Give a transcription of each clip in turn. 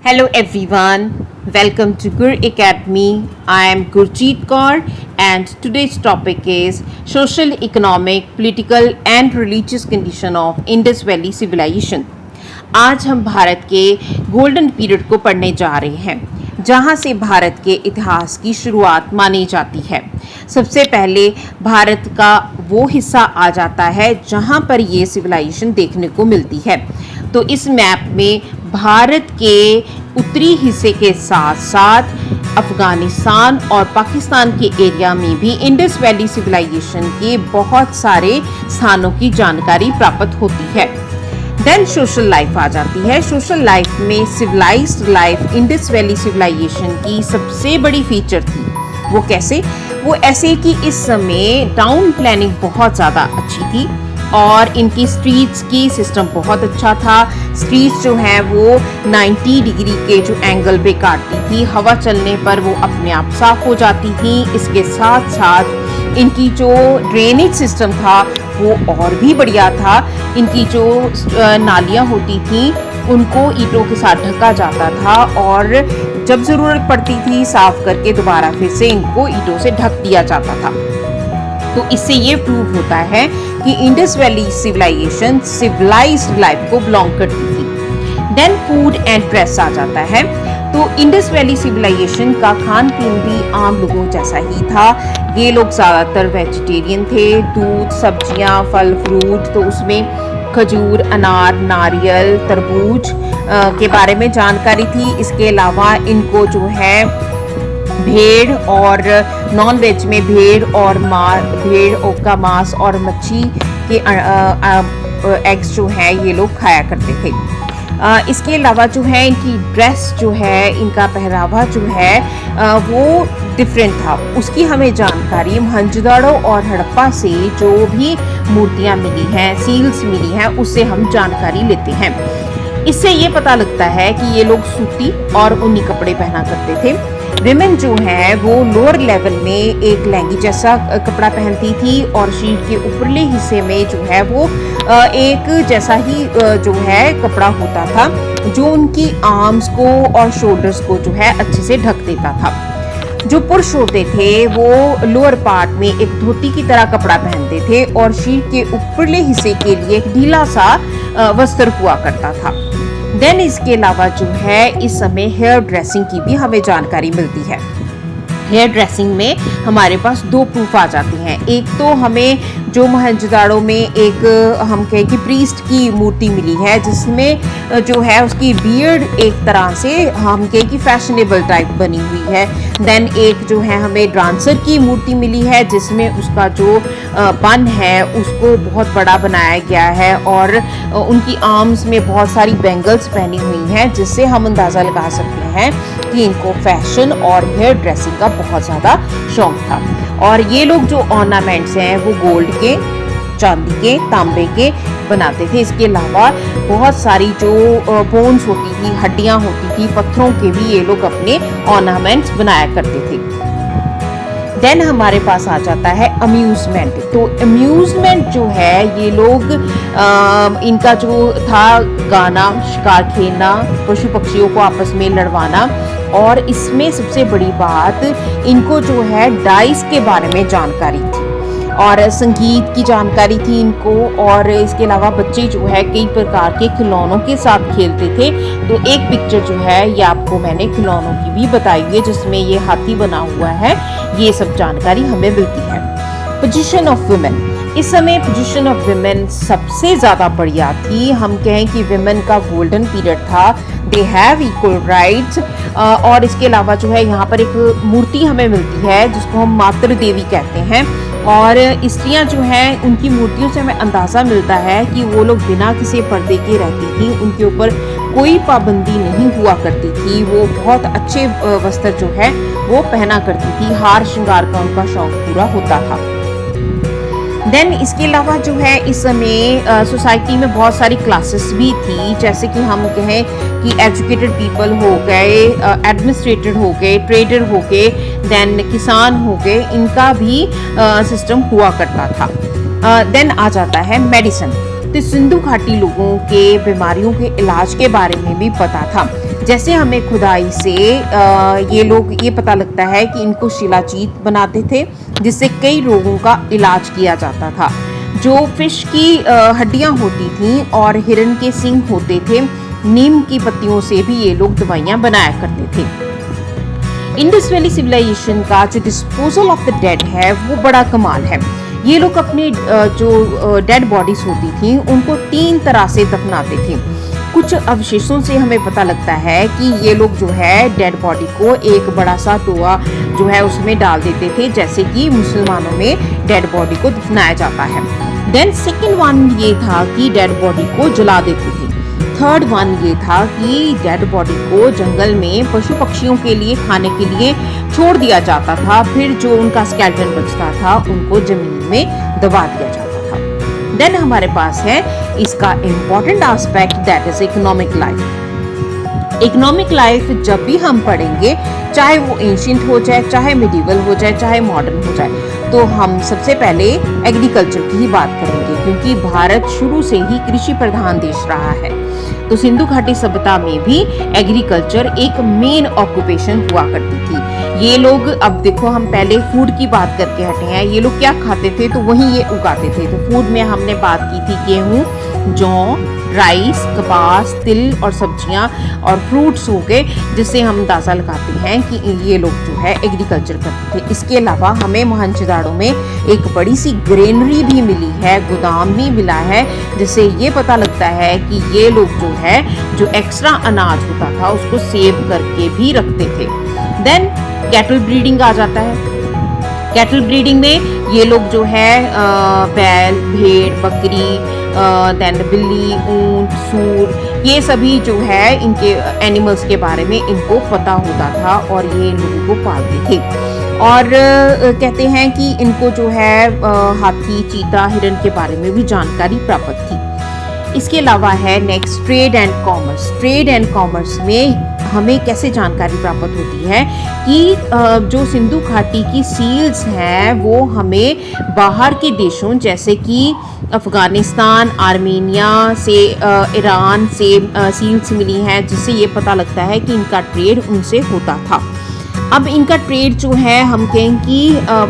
Hello everyone, welcome to Gur Academy. I am Gurjeet Kaur and today's topic is social, economic, political and religious condition of Indus Valley Civilization. आज हम भारत के golden period को पढ़ने जा रहे हैं जहाँ से भारत के इतिहास की शुरुआत मानी जाती है। सबसे पहले भारत का वो हिस्सा आ जाता है जहाँ पर ये सिविलाइजेशन देखने को मिलती है। तो इस मैप में भारत के उत्तरी हिस्से के साथ साथ अफगानिस्तान और पाकिस्तान के एरिया में भी इंडस वैली सिविलाइजेशन के बहुत सारे स्थानों की जानकारी प्राप्त होती है। देन सोशल लाइफ आ जाती है। सोशल लाइफ में civilised life Indus valley civilisation की सबसे बड़ी फीचर थी। वो कैसे? वो ऐसे कि इस समय टाउन प्लानिंग बहुत ज़्यादा अच्छी थी और इनकी स्ट्रीट्स की सिस्टम बहुत अच्छा था। स्ट्रीट्स जो है वो 90 डिग्री के जो एंगल पे काटती थी, हवा चलने पर वो अपने आप साफ हो जाती थी। इसके साथ साथ इनकी जो ड्रेनेज सिस्टम था वो और भी बढ़िया था। इनकी जो नालियाँ होती थी उनको ईंटों के साथ ढका जाता था और जब ज़रूरत पड़ती थी साफ करके दोबारा फिर से इनको ईंटों से ढक दिया जाता था। तो इससे ये प्रूव होता है कि Indus valley civilisation civilised life को बिलोंग करती थी। देन फूड एंड ड्रेस आ जाता है। तो इंडस वैली सिविलाइजेशन का खान पीन भी आम लोगों जैसा ही था। ये लोग ज़्यादातर वेजिटेरियन थे। दूध, सब्जियां, फल फ्रूट, तो उसमें खजूर, अनार, नारियल, तरबूज के बारे में जानकारी थी। इसके अलावा इनको जो है भेड़ और नॉन वेज में भेड़ का मांस और मच्छी के एग्स जो है ये लोग खाया करते थे। इसके अलावा जो है इनकी ड्रेस जो है, इनका पहरावा जो है वो डिफरेंट था। उसकी हमें जानकारी मोहनजोदड़ो और हड़प्पा से जो भी मूर्तियाँ मिली हैं, सील्स मिली हैं, उससे हम जानकारी लेते हैं। इससे ये पता लगता है कि ये लोग सूती और ऊनी कपड़े पहना करते थे। विमेन जो है वो लोअर लेवल में एक लहंगी जैसा कपड़ा पहनती थी और शरीर के ऊपरले हिस्से में जो है वो एक जैसा ही जो है कपड़ा होता था जो उनकी आर्म्स को और शोल्डर्स को जो है अच्छे से ढक देता था। जो पुरुष होते थे वो लोअर पार्ट में एक धोती की तरह कपड़ा पहनते थे और शरीर के ऊपरले हिस्से के लिए एक ढीला सा वस्त्र हुआ करता था। देन इसके अलावा जो है इस समय हेयर ड्रेसिंग की भी हमें जानकारी मिलती है। हेयर ड्रेसिंग में हमारे पास दो प्रूफ आ जाते हैं। एक तो हमें जो मोहनजोदड़ो में एक हम कहें कि प्रीस्ट की मूर्ति मिली है जिसमें जो है उसकी बियर्ड एक तरह से हम कहें कि फैशनेबल टाइप बनी हुई है। देन एक जो है हमें डांसर की मूर्ति मिली है जिसमें उसका जो बन है उसको बहुत बड़ा बनाया गया है और उनकी आर्म्स में बहुत सारी बैंगल्स पहनी हुई हैं जिससे हम अंदाज़ा लगा सकते हैं कि इनको फैशन और हेयर ड्रेसिंग का बहुत ज़्यादा शौक था। और ये लोग जो ऑर्नामेंट्स हैं वो गोल्ड के, चांदी के, तांबे के बनाते थे। इसके अलावा बहुत सारी जो बोन्स होती थी, हड्डियां होती थी, पत्थरों के भी ये लोग अपने ऑर्नामेंट्स बनाया करते थे। देन हमारे पास आ जाता है अम्यूजमेंट। तो अम्यूजमेंट जो है ये लोग इनका जो था गाना, शिकार खेलना, पशु पक्षियों को आपस में लड़वाना और इसमें सबसे बड़ी बात इनको जो है डाइस के बारे में जानकारी थी और संगीत की जानकारी थी इनको। और इसके अलावा बच्चे जो है कई प्रकार के खिलौनों के साथ खेलते थे। तो एक पिक्चर जो है ये आपको मैंने खिलौनों की भी बताई है जिसमें ये हाथी बना हुआ है। ये सब जानकारी हमें मिलती है। पोजीशन ऑफ वुमेन, इस समय पोजीशन ऑफ वुमेन सबसे ज़्यादा बढ़िया थी। हम कहें कि वुमेन का गोल्डन पीरियड था। They have equal rights. और इसके अलावा जो है यहाँ पर एक मूर्ति हमें मिलती है जिसको हम मातृ देवी कहते हैं। और स्त्रियाँ जो हैं उनकी मूर्तियों से हमें अंदाज़ा मिलता है कि वो लोग बिना किसी पर्दे के रहती थी। उनके ऊपर कोई पाबंदी नहीं हुआ करती थी। वो बहुत अच्छे वस्त्र जो है वो पहना करती थी। हार श्रृंगार का उनका शौक पूरा होता था। देन इसके अलावा जो है इस समय सोसाइटी में बहुत सारी क्लासेस भी थी, जैसे कि हम कहें कि एजुकेटेड पीपल हो गए, एडमिनिस्ट्रेटर हो गए, ट्रेडर हो गए, देन किसान हो गए, इनका भी सिस्टम हुआ करता था। देन आ जाता है मेडिसिन। तो सिंधु घाटी लोगों के बीमारियों के इलाज के बारे में भी पता था। जैसे हमें खुदाई से ये लोग ये पता लगता है कि इनको शिलाजीत बनाते थे, जिससे कई रोगों का इलाज किया जाता था। जो फिश की हड्डियां होती थीं और हिरन के सींग होते थे, नीम की पत्तियों से भी ये लोग दवाइयां बनाया करते थे। इंडस वैली सिविलाइजेशन का जो डिस्पोजल ऑफ द डेड है वो बड़ा कमाल है। ये लोग अपने जो डेड बॉडीज होती थी उनको 3 तरह से दफनाते थे। कुछ अवशेषों से हमें पता लगता है कि ये लोग जो है डेड बॉडी को एक बड़ा सा टोआ जो है उसमें डाल देते थे, जैसे कि मुसलमानों में डेड बॉडी को दफनाया जाता है। देन सेकेंड वन ये था कि डेड बॉडी को जला देते थे। थर्ड वन ये था कि डेड बॉडी को जंगल में पशु पक्षियों के लिए खाने के लिए छोड़ दिया जाता था। फिर जो उनका स्केलेटन बचता था उनको जमीन में दबा दिया जाता था। देन हमारे पास है इसका important aspect, that is economic life. Economic life जब भी हम पढ़ेंगे, चाहे वो एंशिएंट हो जाए, चाहे मिडिवल हो जाए, चाहे मॉडर्न हो जाए, तो हम सबसे पहले एग्रीकल्चर की ही बात करेंगे, क्योंकि भारत शुरू से ही कृषि प्रधान देश रहा है। तो सिंधु घाटी सभ्यता में भी एग्रीकल्चर एक मेन ऑक्यूपेशन हुआ करती थी। ये लोग, अब देखो हम पहले फूड की बात करके हटे हैं, ये लोग क्या खाते थे तो वही ये उगाते थे। तो फूड में हमने बात की थी गेहूं, जौ, राइस, कपास, तिल और सब्जियां और फ्रूट्स हो गए, जिससे हम अंदाजा लगाते हैं कि ये लोग जो है एग्रीकल्चर करते थे। इसके अलावा हमें मोहनजोदाड़ो में एक बड़ी सी ग्रेनरी भी मिली है, गोदाम भी मिला है, जिससे ये पता लगता है कि ये लोग जो है जो एक्स्ट्रा अनाज होता था उसको सेव करके भी रखते थे। देन कैटल ब्रीडिंग आ जाता है। कैटल ब्रीडिंग में ये लोग जो है बैल, भेड़, बकरी, देन बिल्ली, ऊंट, सूर, ये सभी जो है इनके एनिमल्स के बारे में इनको पता होता था और ये लोगों को पालते थे। और कहते हैं कि इनको जो है हाथी, चीता, हिरन के बारे में भी जानकारी प्राप्त थी। इसके अलावा है next trade and commerce. Trade and commerce में हमें कैसे जानकारी प्राप्त होती है कि जो सिंधु घाटी की सील्स हैं वो हमें बाहर के देशों जैसे कि अफगानिस्तान, आर्मीनिया से, ईरान से सील्स मिली हैं, जिससे ये पता लगता है कि इनका ट्रेड उनसे होता था। अब इनका ट्रेड जो है हम कहें कि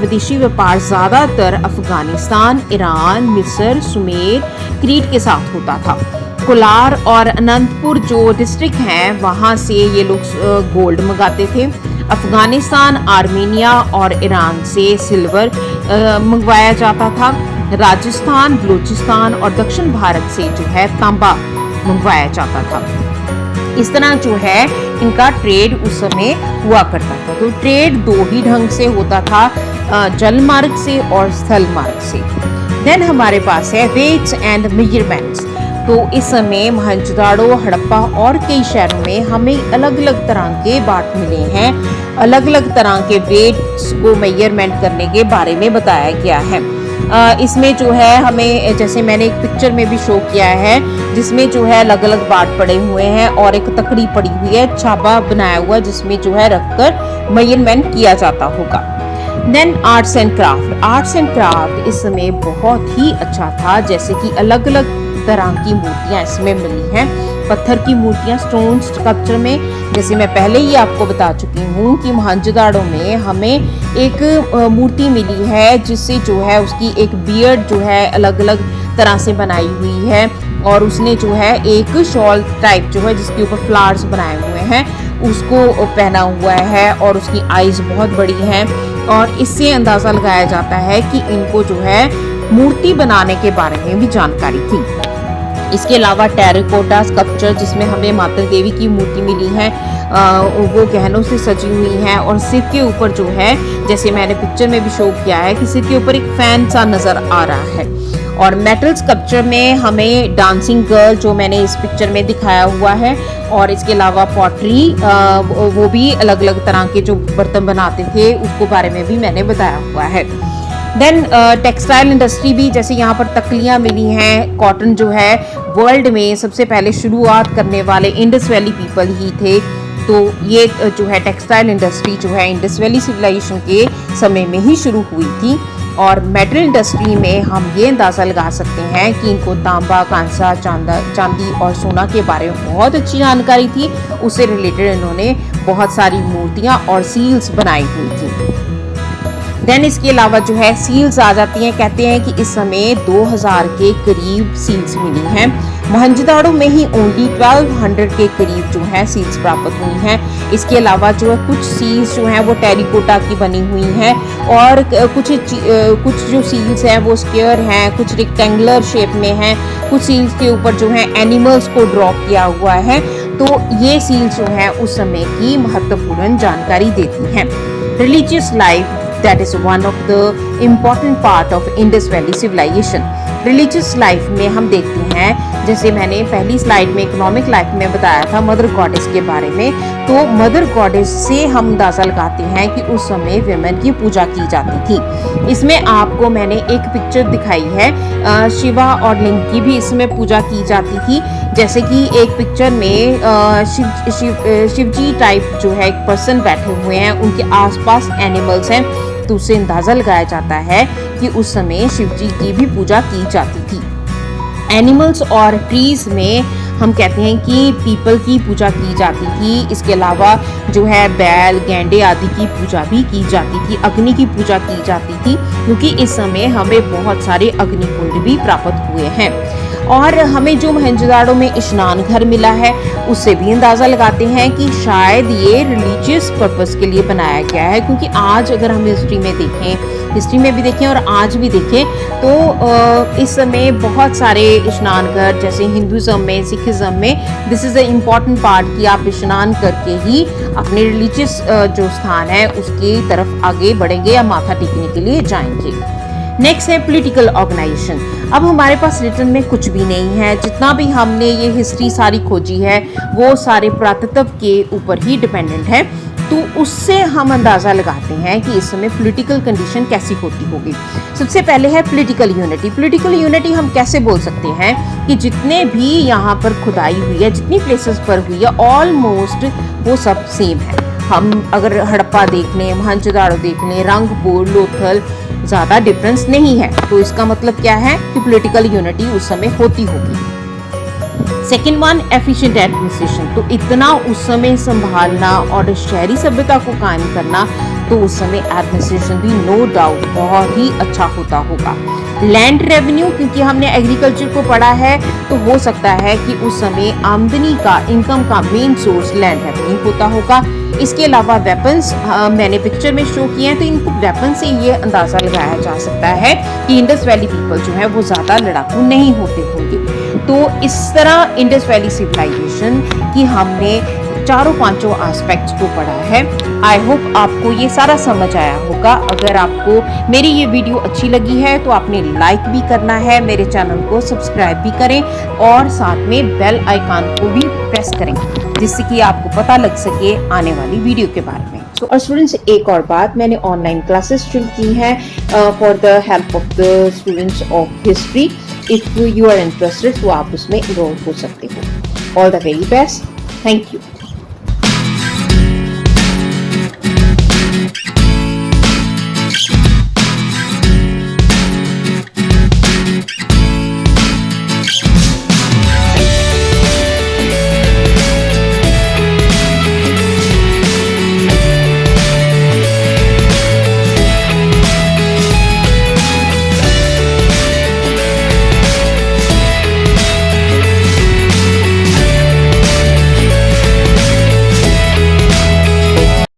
विदेशी व्यापार ज़्यादातर अफगानिस्तान, ईरान, मिस्र, सुमेर, क्रीट के साथ होता था। कोलार और अनंतपुर जो डिस्ट्रिक्ट हैं वहाँ से ये लोग गोल्ड मंगाते थे। अफगानिस्तान, आर्मीनिया और ईरान से सिल्वर मंगवाया जाता था। राजस्थान, बलूचिस्तान और दक्षिण भारत से जो है तांबा मंगवाया जाता था। इस तरह जो है इनका ट्रेड उस समय हुआ करता था। तो ट्रेड 2 ही ढंग से होता था, जल मार्ग से और स्थल मार्ग से। देन हमारे पास है वेट्स एंड मेजरमेंट्स। तो इस समय मोहनजोदाड़ो, हड़प्पा और कई शहरों में हमें अलग अलग तरह के बाट मिले हैं। अलग अलग तरह के वेट्स को मेजरमेंट करने के बारे में बताया गया है। इसमें जो है हमें, जैसे मैंने एक पिक्चर में भी शो किया है, जिसमें जो है अलग अलग बाट पड़े हुए हैं और एक तकड़ी पड़ी हुई है, छाबा बनाया हुआ, जिसमें जो है रखकर मेजरमेंट किया जाता होगा। Then arts and craft. Arts and craft इस समय बहुत ही अच्छा था, जैसे कि अलग अलग तरह की मूर्तियाँ इसमें मिली हैं। पत्थर की मूर्तियाँ, स्टोन स्कल्पचर में, जैसे मैं पहले ही आपको बता चुकी हूँ कि मोहनजोदाड़ो में हमें एक मूर्ति मिली है, जिससे जो है उसकी एक बियर्ड जो है अलग अलग तरह से बनाई हुई है, और उसने जो है एक शॉल टाइप जो है जिसके ऊपर फ्लावर्स बनाए हुए हैं उसको पहना हुआ है, और उसकी आईज बहुत बड़ी हैं, और इससे अंदाज़ा लगाया जाता है कि इनको जो है मूर्ति बनाने के बारे में भी जानकारी थी। इसके अलावा टेराकोटा स्कल्पचर, जिसमें हमें माता देवी की मूर्ति मिली है, वो गहनों से सजी हुई है, और सिर के ऊपर जो है, जैसे मैंने पिक्चर में भी शो किया है, कि सिर के ऊपर एक फैन सा नज़र आ रहा है। और मेटल स्कल्पचर में हमें डांसिंग गर्ल जो मैंने इस पिक्चर में दिखाया हुआ है, और इसके अलावा पॉटरी, वो भी अलग अलग तरह के जो बर्तन बनाते थे उसको बारे में भी मैंने बताया हुआ है। देन टेक्सटाइल इंडस्ट्री भी, जैसे यहाँ पर तकलियाँ मिली हैं। कॉटन जो है वर्ल्ड में सबसे पहले शुरुआत करने वाले इंडस वैली पीपल ही थे। तो ये जो है टेक्सटाइल इंडस्ट्री जो है इंडस वैली सिविलाइजेशन के समय में ही शुरू हुई थी। और मेटल इंडस्ट्री में हम ये अंदाज़ा लगा सकते हैं कि इनको तांबा, कांसा, चांदी और सोना के बारे में बहुत अच्छी जानकारी थी। उससे रिलेटेड इन्होंने बहुत सारी मूर्तियाँ और सील्स बनाई हुई थी। देन इसके अलावा जो है सील्स आ जाती हैं। कहते हैं कि इस समय 2000 के करीब सील्स मिली हैं। मोहनजोदाड़ो में ही ओनली 1200 के करीब जो है सील्स प्राप्त हुई हैं। इसके अलावा जो है कुछ सील्स जो हैं वो टेरिकोटा की बनी हुई हैं और कुछ जो सील्स हैं वो स्क्वायर हैं, कुछ रेक्टेंगुलर शेप में हैं, कुछ सील्स के ऊपर जो है एनिमल्स को ड्रॉ किया हुआ है। तो ये सील्स जो है उस समय की महत्वपूर्ण जानकारी देती हैं। Religious life that is one of the important part of Indus Valley civilization. Religious life में हम देखते हैं, जैसे मैंने पहली स्लाइड में इकोनॉमिक लाइफ में बताया था मदर गॉडेस के बारे में, तो मदर गॉडेस से हम अंदाजा लगाते हैं कि उस समय विमेन की पूजा की जाती थी। इसमें आपको मैंने एक पिक्चर दिखाई है, शिवा और लिंग की भी इसमें पूजा की जाती थी। जैसे कि एक पिक्चर में शिवजी टाइप जो है एक पर्सन बैठे हुए हैं, उनके आसपास एनिमल्स हैं, तो उससे अंदाजा लगाया जाता है कि उस समय शिवजी की भी पूजा की जाती थी। एनिमल्स और ट्रीज में हम कहते हैं कि पीपल की पूजा की जाती थी। इसके अलावा जो है बैल, गैंडे आदि की पूजा भी की जाती थी। अग्नि की पूजा की जाती थी, क्योंकि इस समय हमें बहुत सारे अग्निकुंड भी प्राप्त हुए हैं। और हमें जो मोहनजोदाड़ो में स्नान घर मिला है, उससे भी अंदाज़ा लगाते हैं कि शायद ये रिलीजियस पर्पस के लिए बनाया गया है। क्योंकि आज अगर हम हिस्ट्री में भी देखें और आज भी देखें तो इस समय बहुत सारे स्नान घर, जैसे हिंदुज़म में, सिखिज़म में, this is a important part कि आप स्नान करके ही अपने रिलीजियस जो स्थान है उसकी तरफ आगे बढ़ेंगे या माथा टेकने के लिए जाएंगे। नेक्स्ट है पॉलिटिकल ऑर्गेनाइजेशन। अब हमारे पास रिटर्न में कुछ भी नहीं है। जितना भी हमने ये हिस्ट्री सारी खोजी है वो सारे पुरातत्व के ऊपर ही डिपेंडेंट है। तो उससे हम अंदाज़ा लगाते हैं कि इस समय पॉलिटिकल कंडीशन कैसी होती होगी। सबसे पहले है पॉलिटिकल यूनिटी। पॉलिटिकल यूनिटी हम कैसे बोल सकते हैं कि जितने भी यहाँ पर खुदाई हुई है, जितनी प्लेसेस पर हुई है, ऑलमोस्ट वो सब सेम है। हम अगर हड़प्पा देख लें, मोहनजोदाड़ो देख लें, रंगपुर, लोथल, ज़्यादा डिफरेंस नहीं है। तो इसका मतलब क्या है कि पॉलिटिकल यूनिटी उस समय होती होगी। Second one, efficient administration. तो इतना उस समय संभालना और शहरी सभ्यता को कायम करना, तो उस समय एडमिनिस्ट्रेशन भी नो डाउट बहुत ही अच्छा होता होगा। लैंड रेवेन्यू, क्योंकि हमने एग्रीकल्चर को पढ़ा है, तो हो सकता है कि उस समय आमदनी का, इनकम का मेन सोर्स लैंड रेवेन्यू होता होगा। इसके अलावा वेपन्स मैंने पिक्चर में शो किए हैं, तो इन वेपन से ये अंदाज़ा लगाया जा सकता है कि इंडस वैली पीपल जो है वो ज़्यादा लड़ाकू नहीं होते होंगे। तो इस तरह इंडस वैली सिविलाइजेशन की हमने चारों पांचों एस्पेक्ट्स को पढ़ा है। आई होप आपको ये सारा समझ आया होगा। अगर आपको मेरी ये वीडियो अच्छी लगी है तो आपने लाइक भी करना है, मेरे चैनल को सब्सक्राइब भी करें और साथ में बेल आइकन को भी प्रेस करें, जिससे कि आपको पता लग सके आने वाली वीडियो के बारे में। तो और स्टूडेंट्स, एक और बात, मैंने ऑनलाइन क्लासेस शुरू की हैं for the help of the students of history. If you are interested तो आप उसमें इनरोल हो सकते हो। All the very best. Thank you.